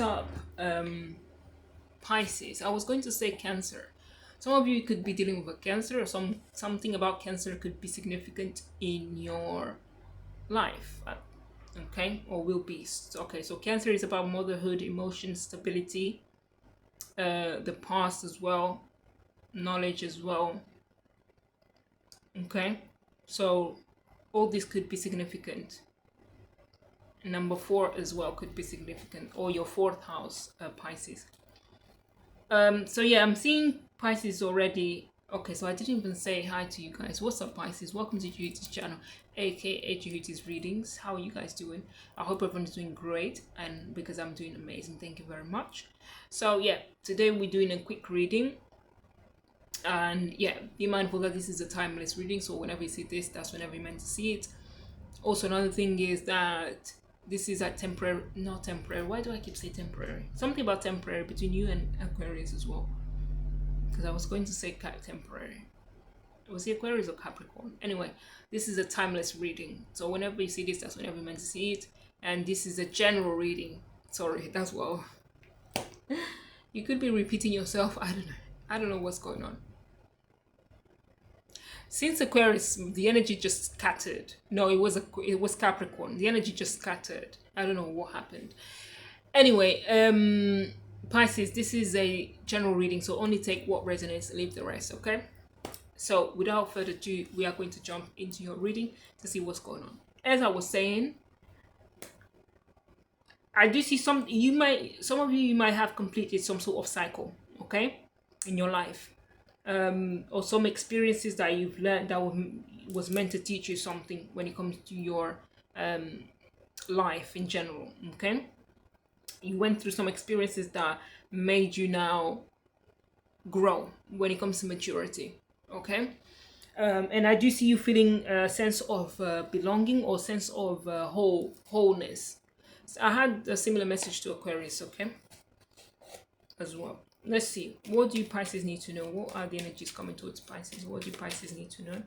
what's up, Pisces? I was going to say Cancer. Some of you could be dealing with a Cancer, or something about Cancer could be significant in your life. Okay, or will be. Okay, so Cancer is about motherhood, emotion, stability, the past as well, knowledge as well. Okay, so all this could be significant. Number four as well could be significant, or your fourth house, Pisces. So yeah, I'm seeing Pisces already. Okay, so I didn't even say hi to you guys. What's up, Pisces? Welcome to Judy's channel, aka Judy's readings. How are you guys doing? I hope everyone's doing great, and because I'm doing amazing, thank you very much. So yeah, today we're doing a quick reading, and yeah, be mindful that this is a timeless reading. So whenever you see this, that's whenever you're meant to see it. Also, another thing is that this is a temporary, not temporary. Why do I keep saying temporary? Something about temporary between you and Aquarius as well. Because I was going to say temporary. Was it Aquarius or Capricorn? Anyway, this is a timeless reading. So whenever you see this, that's whenever you're meant to see it. And this is a general reading. Sorry, that's well. You could be repeating yourself. I don't know. I don't know what's going on. Since Aquarius, the energy just scattered. No, it was Capricorn. The energy just scattered. I don't know what happened. Anyway, Pisces, this is a general reading, so only take what resonates, leave the rest, okay? So without further ado, we are going to jump into your reading to see what's going on. As I was saying, I do see some of you might have completed some sort of cycle, okay, in your life. Or some experiences that you've learned that was meant to teach you something when it comes to your life in general. Okay, you went through some experiences that made you now grow when it comes to maturity. Okay, and I do see you feeling a sense of belonging or sense of wholeness. So I had a similar message to Aquarius. Okay, as well. Let's see. What do Pisces need to know? What are the energies coming towards Pisces? What do Pisces need to know?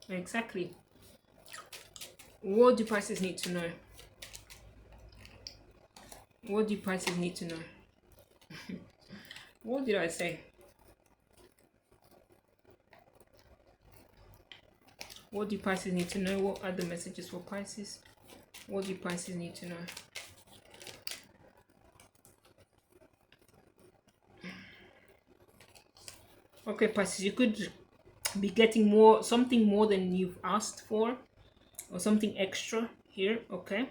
Exactly. What do Pisces need to know? What do Pisces need to know? What did I say? What do Pisces need to know? What are the messages for Pisces? What do Pisces need to know? Okay, Pisces, you could be getting something more than you've asked for, or something extra here, okay?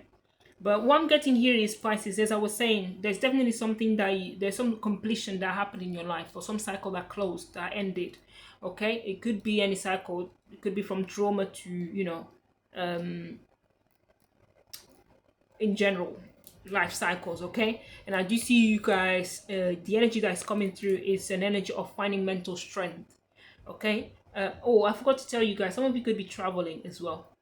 But what I'm getting here is Pisces, as I was saying, there's definitely something there's some completion that happened in your life, or some cycle that closed, that ended, okay? It could be any cycle. It could be from trauma to, in general, life cycles, okay? And I do see you guys, the energy that is coming through is an energy of finding mental strength, okay? Oh, I forgot to tell you guys, some of you could be traveling as well.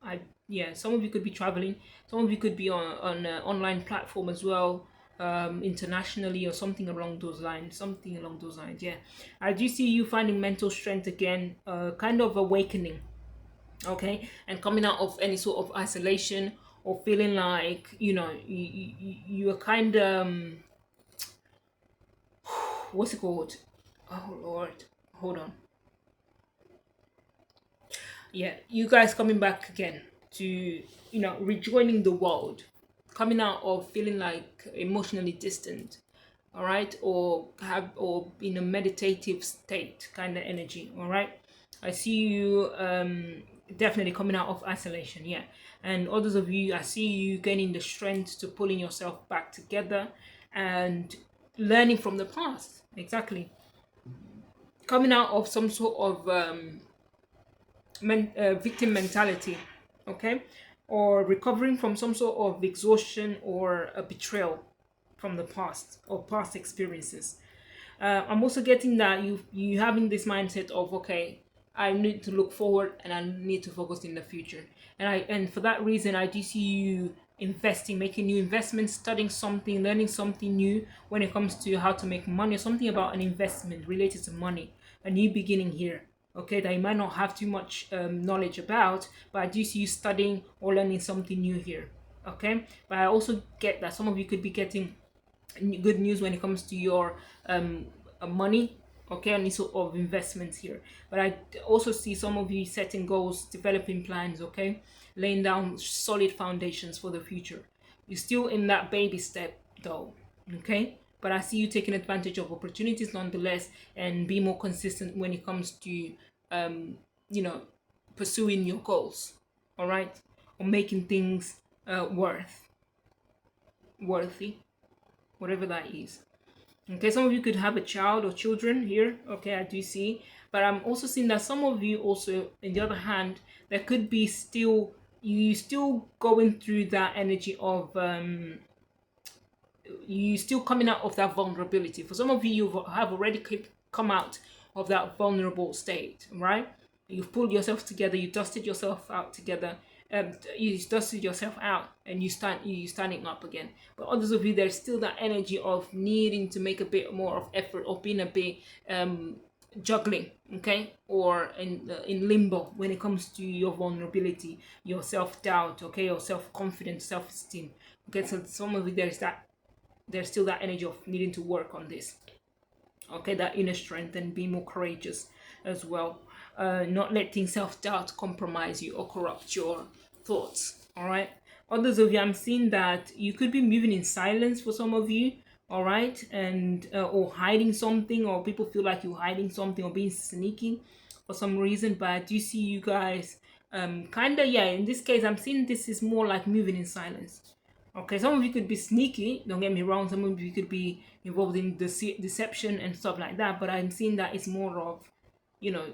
Some of you could be traveling. Some of you could be on an online platform as well, internationally, or something along those lines. Yeah, I do see you finding mental strength again, kind of awakening, okay, and coming out of any sort of isolation, or feeling like you are kind of what's it called? Oh Lord, hold on. Yeah, you guys coming back again to rejoining the world, coming out of feeling like emotionally distant, all right, or in a meditative state kind of energy, all right. I see you definitely coming out of isolation, yeah. And others of you, I see you gaining the strength to pulling yourself back together and learning from the past, exactly, coming out of some sort of victim mentality, okay, or recovering from some sort of exhaustion or a betrayal from the past or past experiences. I'm also getting that you having this mindset of, okay, I need to look forward and I need to focus in the future, and for that reason I do see you investing, making new investments, studying something, learning something new when it comes to how to make money, or something about an investment related to money, a new beginning here, okay, that you might not have too much knowledge about, but I do see you studying or learning something new here, okay? But I also get that some of you could be getting good news when it comes to your money, okay, any sort of investments here. But I also see some of you setting goals, developing plans, okay, laying down solid foundations for the future. You're still in that baby step though, okay, but I see you taking advantage of opportunities nonetheless, and be more consistent when it comes to you know, pursuing your goals, all right, or making things worthy, whatever that is. Okay, some of you could have a child or children here. Okay, I do see. But I'm also seeing that some of you also, on the other hand, there could be still, you still going through that energy of you still coming out of that vulnerability. For some of you, you have already come out of that vulnerable state, right? You've pulled yourself together, you dusted yourself out together, you dusted yourself out, and you standing up again. But others of you, there's still that energy of needing to make a bit more of effort, or being a bit juggling, okay, or in limbo when it comes to your vulnerability, your self-doubt, okay, your self-confidence, self-esteem. Okay, so some of you, there's still that energy of needing to work on this, okay, that inner strength, and be more courageous as well, not letting self-doubt compromise you or corrupt your thoughts, all right. Others of you, I'm seeing that you could be moving in silence for some of you, all right, and or hiding something, or people feel like you're hiding something or being sneaky for some reason. But I do see you guys kind of, yeah, in this case I'm seeing this is more like moving in silence. Okay, some of you could be sneaky, don't get me wrong, some of you could be involved in deception and stuff like that, but I'm seeing that it's more of, you know,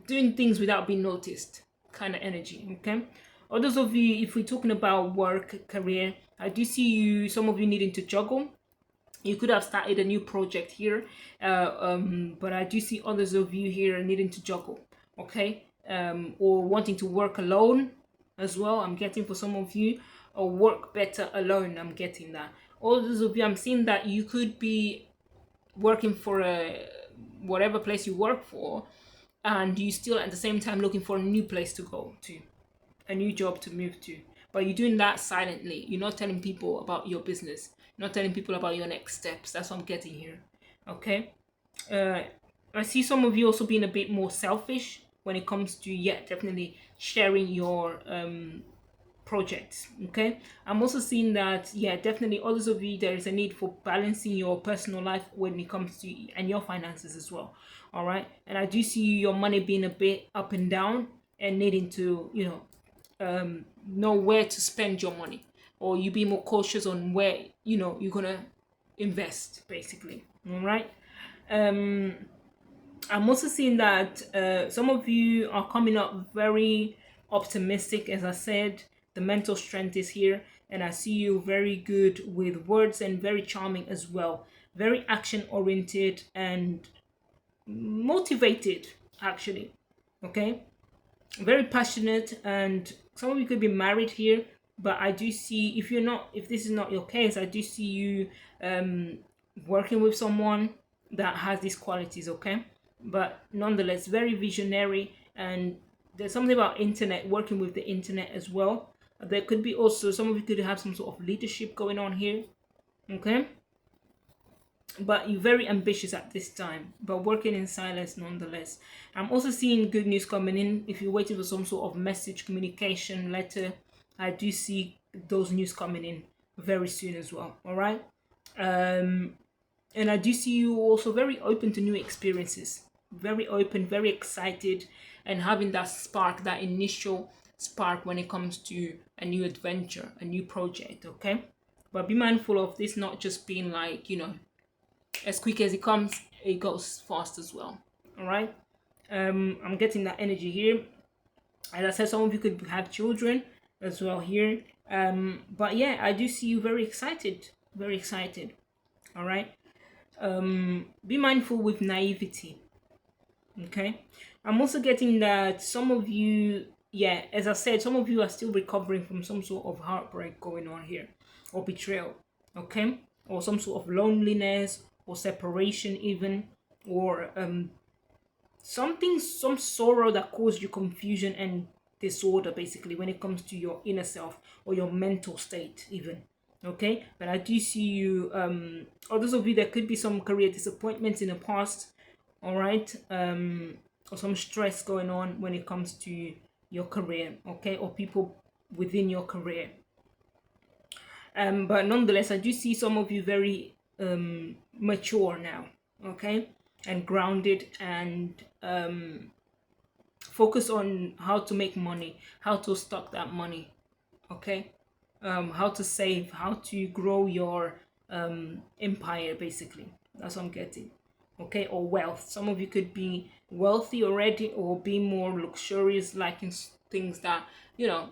doing things without being noticed kind of energy, okay? Others of you, if we're talking about work, career, I do see you, some of you needing to juggle. You could have started a new project here, but I do see others of you here needing to juggle, okay? Or wanting to work alone as well, I'm getting for some of you, or work better alone, I'm getting that. Others of you, I'm seeing that you could be working for a whatever place you work for, and you still at the same time looking for a new place to go to, a new job to move to, but you're doing that silently. You're not telling people about your business, you're not telling people about your next steps. That's what I'm getting here, okay? I see some of you also being a bit more selfish when it comes to, yeah, definitely sharing your projects, okay? I'm also seeing that, yeah, definitely others of you, there is a need for balancing your personal life when it comes to, and your finances as well, all right? And I do see your money being a bit up and down, and needing to, you know where to spend your money, or you be more cautious on where, you know, you're gonna invest, basically, all right? I'm also seeing that some of you are coming up very optimistic. As I said, the mental strength is here, and I see you very good with words, and very charming as well, very action oriented and motivated, actually, okay, very passionate. And some of you could be married here, but I do see, if you're not, if this is not your case, I do see you working with someone that has these qualities, okay? But nonetheless, very visionary. And there's something about internet, working with the internet as well. There could be also, some of you could have some sort of leadership going on here, okay? But you're very ambitious at this time, but working in silence nonetheless. I'm also seeing good news coming in. If you're waiting for some sort of message, communication, letter, I do see those news coming in very soon as well, all right? And I do see you also very open to new experiences, very open, very excited, and having that spark, that initial spark when it comes to a new adventure, a new project, okay? But be mindful of this not just being like, you know, as quick as it comes, it goes fast as well, all right? I'm getting that energy here. As I said, some of you could have children as well here, but yeah, I do see you very excited, very excited, all right? Be mindful with naivety, okay? I'm also getting that some of you, yeah, as I said, some of you are still recovering from some sort of heartbreak going on here, or betrayal, okay, or some sort of loneliness, or separation even, or some sorrow that caused you confusion and disorder, basically, when it comes to your inner self or your mental state even. Okay, but I do see you, others of you, there could be some career disappointments in the past. All right, or some stress going on when it comes to your career, okay, or people within your career. But nonetheless, I do see some of you very mature now, okay, and grounded, and focus on how to make money, how to stock that money, okay, how to save, how to grow your empire, basically. That's what I'm getting. Okay, or wealth. Some of you could be wealthy already, or be more luxurious, like in things that, you know,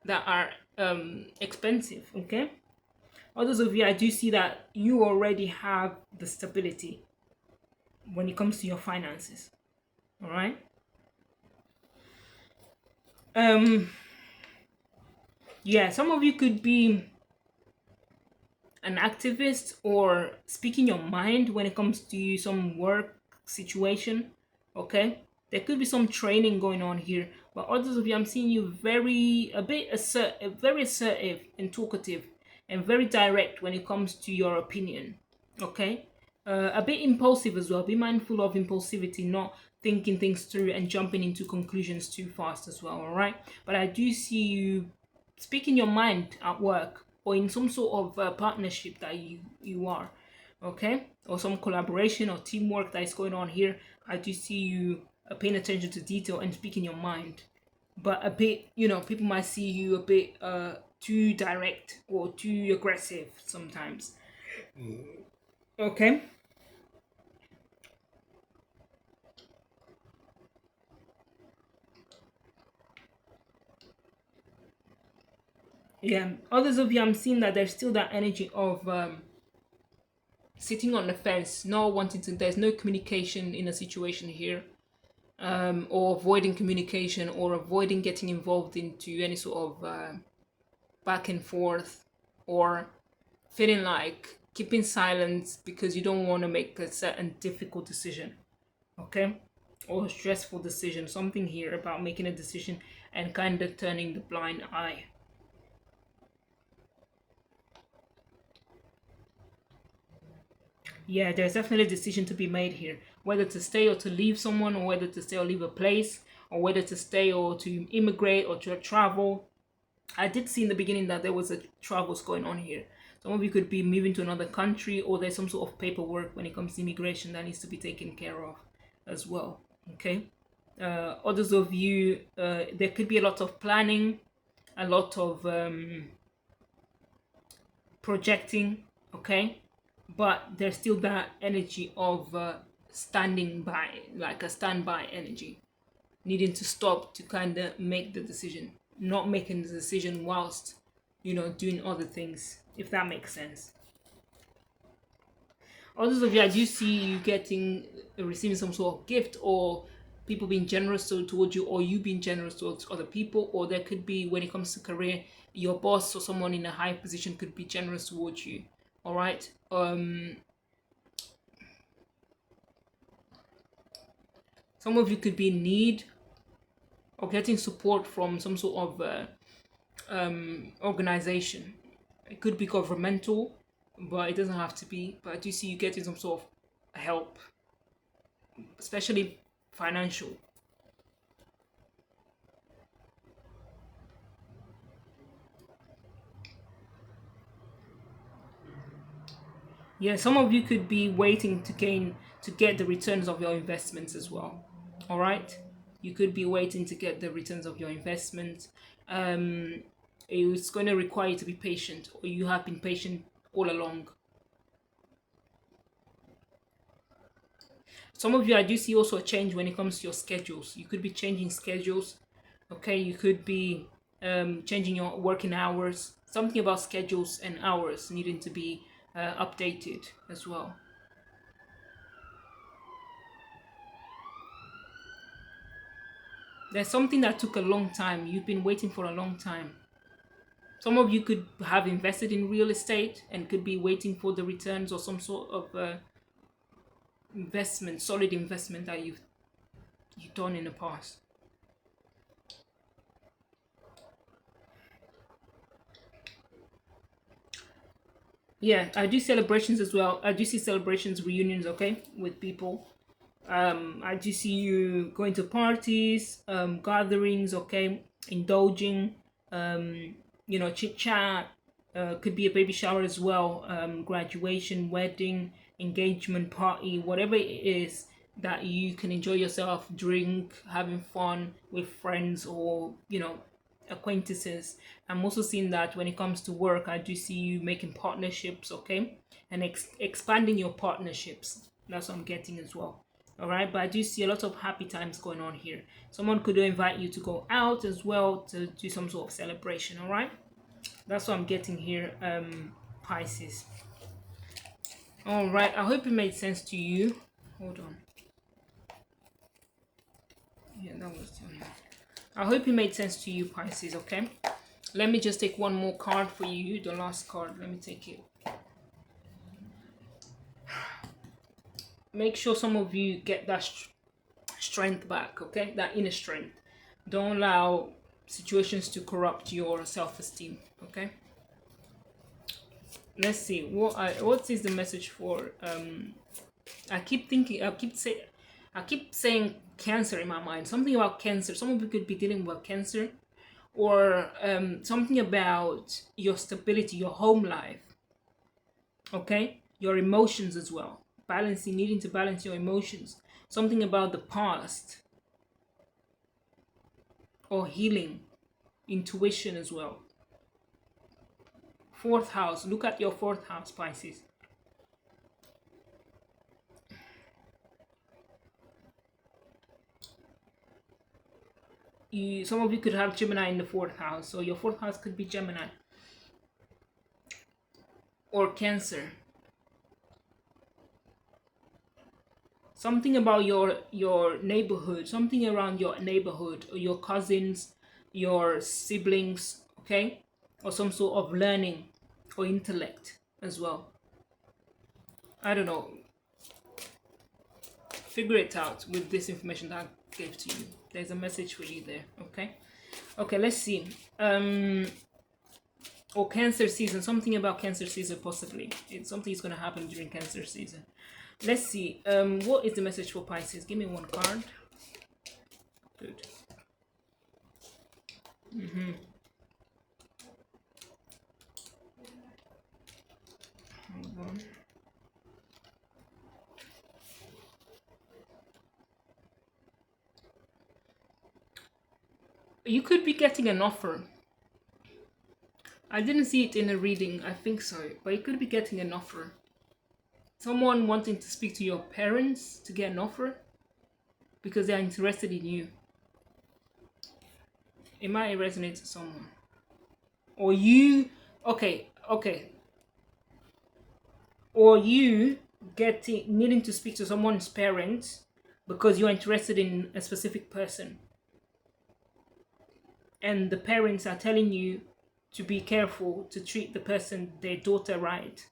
that are expensive. Okay, others of you, I do see that you already have the stability when it comes to your finances. All right. Um. Yeah, some of you could be an activist or speaking your mind when it comes to some work situation. Okay, there could be some training going on here, but others of you, I'm seeing you very a bit very assertive and talkative, and very direct when it comes to your opinion. Okay, a bit impulsive as well. Be mindful of impulsivity, not thinking things through and jumping into conclusions too fast as well. All right, but I do see you speaking your mind at work, or in some sort of partnership that you are, okay, or some collaboration or teamwork that is going on here. I do see you paying attention to detail and speaking your mind, but a bit, people might see you a bit too direct or too aggressive sometimes. Okay. Yeah, others of you, I'm seeing that there's still that energy of sitting on the fence, not wanting to, there's no communication in a situation here, or avoiding communication, or avoiding getting involved into any sort of back and forth, or feeling like keeping silence because you don't want to make a certain difficult decision, okay, or stressful decision, something here about making a decision and kind of turning the blind eye. Yeah, there's definitely a decision to be made here, whether to stay or to leave someone, or whether to stay or leave a place, or whether to stay or to immigrate or to travel. I did see in the beginning that there was a travels going on here. Some of you could be moving to another country, or there's some sort of paperwork when it comes to immigration that needs to be taken care of as well. Okay. Others of you, there could be a lot of planning, a lot of projecting. Okay, but there's still that energy of standing by, like a standby energy, needing to stop to kind of make the decision, not making the decision whilst, doing other things, if that makes sense. Others of you, I do see you getting, receiving some sort of gift, or people being generous towards you, or you being generous towards other people, or there could be, when it comes to career, your boss or someone in a high position could be generous towards you. All right. Some of you could be in need or getting support from some sort of organization. It could be governmental, but it doesn't have to be. But I do see you getting some sort of help, especially financial. Yeah, some of you could be waiting to get the returns of your investments as well. All right, you could be waiting to get the returns of your investment. Um, it's going to require you to be patient, or you have been patient all along. Some of you, I do see also a change when it comes to your schedules. You could be changing schedules. Okay, you could be changing your working hours. Something about schedules and hours needing to be updated as well. There's something that took a long time. You've been waiting for a long time. Some of you could have invested in real estate and could be waiting for the returns or some sort of investment, solid investment that you've done in the past. Yeah, I do celebrations as well. I do see celebrations, reunions, okay, with people. I do see you going to parties, gatherings, okay, indulging, chit chat. Could be a baby shower as well, graduation, wedding, engagement party, whatever it is that you can enjoy yourself, drink, having fun with friends or acquaintances. I'm also seeing that when it comes to work, I do see you making partnerships, okay, and expanding your partnerships. That's what I'm getting as well. All right, but I do see a lot of happy times going on here. Someone could invite you to go out as well to do some sort of celebration. All right, that's what I'm getting here, Pisces. All right, I hope it made sense to you. Hold on. Yeah, that was. I hope it made sense to you, Pisces. Okay. Let me just take one more card for you, the last card. Let me take it. Make sure some of you get that strength back, okay? That inner strength. Don't allow situations to corrupt your self-esteem, okay? Let's see. What is the message for I keep saying Cancer in my mind. Something about Cancer. Some of you could be dealing with Cancer, or something about your stability, your home life, okay, your emotions as well, needing to balance your emotions, something about the past, or healing, intuition as well. Fourth house, look at your fourth house, Pisces. Some of you could have Gemini in the fourth house, so your fourth house could be Gemini or Cancer. Something about your neighborhood, something around your neighborhood, or your cousins, your siblings, okay, or some sort of learning or intellect as well. I don't know, figure it out with this information that I gave to you. There's a message for you there. Okay, let's see. Or Cancer season, something about Cancer season, possibly it's something is going to happen during Cancer season. Let's see. What is the message for Pisces? Give me one card. Good. Hold on. You could be getting an offer. I didn't see it in a reading, I think so, but you could be getting an offer. Someone wanting to speak to your parents to get an offer because they're interested in you. It might resonate to someone. Or you, okay. Or you needing to speak to someone's parents because you're interested in a specific person. And the parents are telling you to be careful to treat the person, their daughter, right.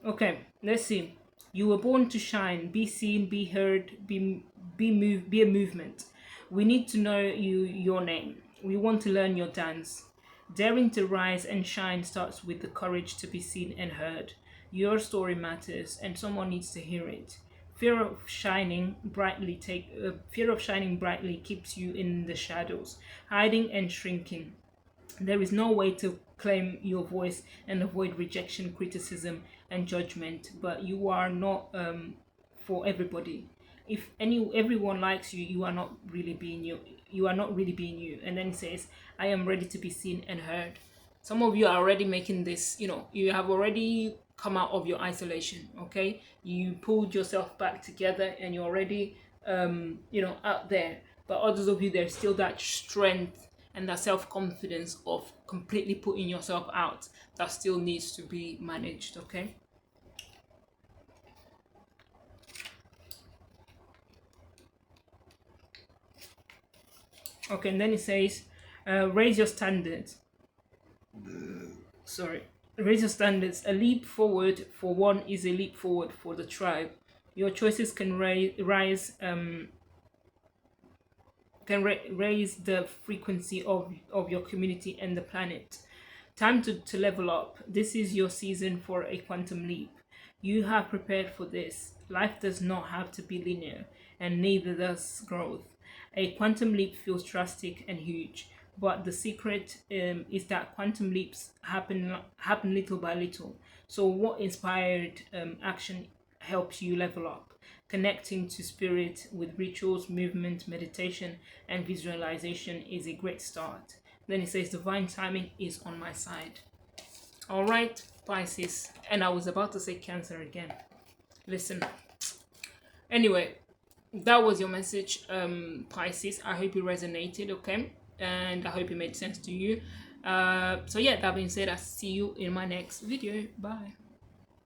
Okay, let's see. You were born to shine, be seen, be heard, be a movement. We need to know your name. We want to learn your dance. Daring to rise and shine starts with the courage to be seen and heard. Your story matters, and someone needs to hear it. Fear of shining brightly keeps you in the shadows, hiding and shrinking. There is no way to claim your voice and avoid rejection, criticism, and judgment, but you are not for everybody. If everyone likes you, you are not really being you. You are not really being you. And then it says, I am ready to be seen and heard. Some of you are already making this, you have already come out of your isolation, okay? You pulled yourself back together and you're already, out there. But others of you, there's still that strength and that self-confidence of completely putting yourself out that still needs to be managed, okay? Okay, and then it says, raise your standards. sorry, raise your standards. A leap forward for one is a leap forward for the tribe. Your choices can raise the frequency of your community and the planet. Time to level up. This is your season for a quantum leap. You have prepared for this. Life does not have to be linear, and neither does growth. A quantum leap feels drastic and huge, but the secret is that quantum leaps happen little by little. So, what inspired action helps you level up? Connecting to spirit with rituals, movement, meditation, and visualization is a great start. Then it says, divine timing is on my side. All right, Pisces. And I was about to say Cancer again. Listen. Anyway, that was your message, Pisces. I hope it resonated, okay? And I hope it made sense to you. So yeah, that being said, I'll see you in my next video. Bye.